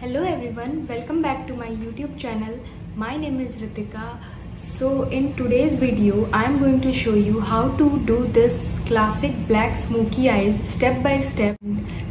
Hello everyone, welcome back to my YouTube channel. My name is Ritika. So in today's video, I am going to show you how to do this classic black smoky eyes step by step.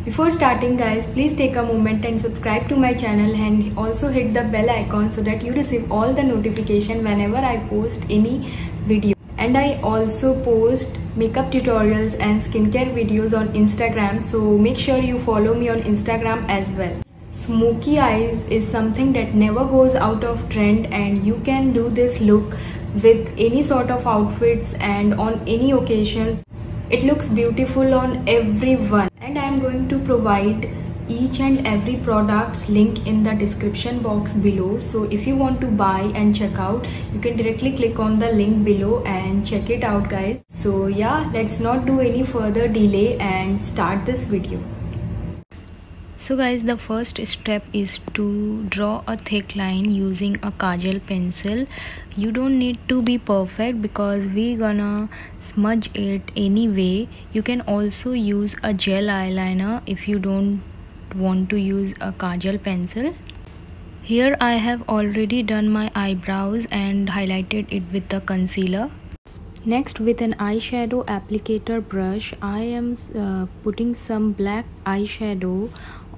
Before starting guys, please take a moment and subscribe to my channel and also hit the bell icon so that you receive all the notification whenever I post any video. And I also post makeup tutorials and skincare videos on Instagram, so make sure you follow me on Instagram as well. Smoky eyes is something that never goes out of trend, and you can do this look with any sort of outfits and on any occasions. It looks beautiful on everyone, and I am going to provide each and every product's link in the description box below. So if you want to buy and check out, you can directly click on the link below and check it out guys. So yeah, let's not do any further delay and start this video. So guys, the first step is to draw a thick line using a kajal pencil. You don't need to be perfect because we're gonna smudge it anyway. You can also use a gel eyeliner if you don't want to use a kajal pencil. Here I have already done my eyebrows and highlighted it with the concealer. Next, with an eyeshadow applicator brush, I am putting some black eyeshadow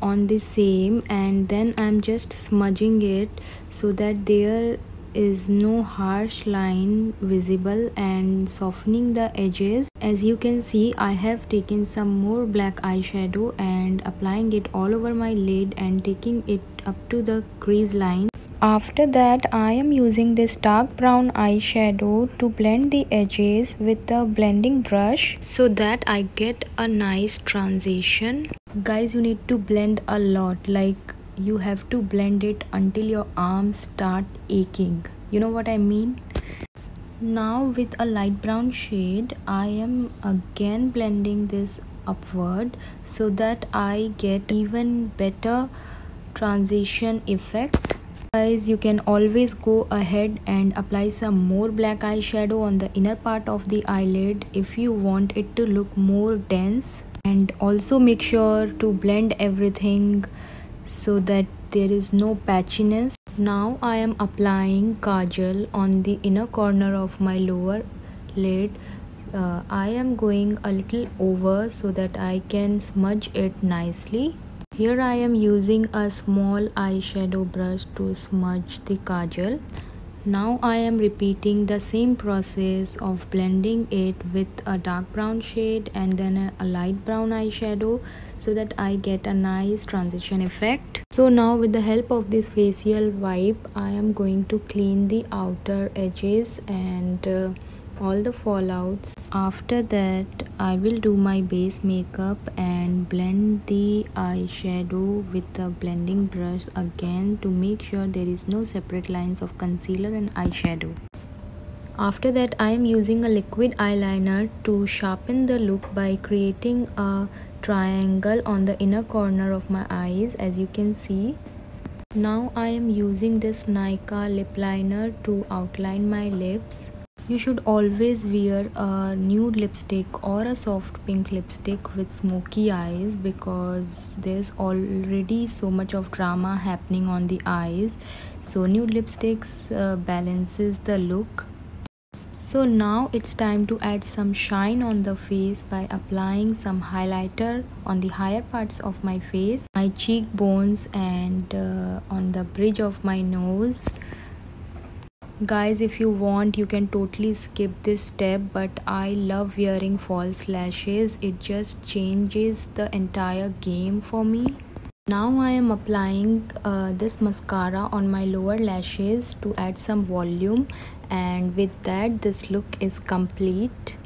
on the same, and then I'm just smudging it so that there is no harsh line visible and softening the edges. As you can see, I have taken some more black eyeshadow and applying it all over my lid and taking it up to the crease line. After that, I am using this dark brown eyeshadow to blend the edges with the blending brush so that I get a nice transition. Guys, you need to blend a lot, like you have to blend it until your arms start aching. You know what I mean? Now with a light brown shade, I am again blending this upward so that I get even better transition effect. Guys, you can always go ahead and apply some more black eyeshadow on the inner part of the eyelid if you want it to look more dense, and also make sure to blend everything so that there is no patchiness. Now I am applying kajal on the inner corner of my lower lid. I am going a little over so that I can smudge it nicely. Here I am using a small eyeshadow brush to smudge the kajal. Now I am repeating the same process of blending it with a dark brown shade and then a light brown eyeshadow so that I get a nice transition effect. So now with the help of this facial wipe, I am going to clean the outer edges and all the fallouts. After that, I will do my base makeup and blend the eyeshadow with the blending brush again to make sure there is no separate lines of concealer and eyeshadow. After that, I am using a liquid eyeliner to sharpen the look by creating a triangle on the inner corner of my eyes, as you can see. Now I am using this Nykaa lip liner to outline my lips. You should always wear a nude lipstick or a soft pink lipstick with smoky eyes because there's already so much of drama happening on the eyes. So nude lipsticks balances the look. So now it's time to add some shine on the face by applying some highlighter on the higher parts of my face, my cheekbones and on the bridge of my nose. Guys, if you want, you can totally skip this step, but I love wearing false lashes. It just changes the entire game for me. Now I am applying this mascara on my lower lashes to add some volume, and with that this look is complete.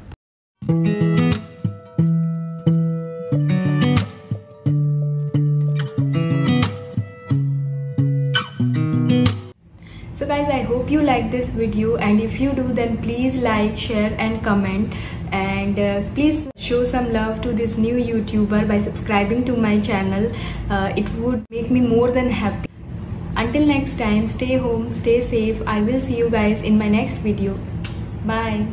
So guys, I hope you like this video, and if you do, then please like, share and comment, and please show some love to this new YouTuber by subscribing to my channel. It would make me more than happy. Until next time, stay home, stay safe. I will see you guys in my next video. Bye.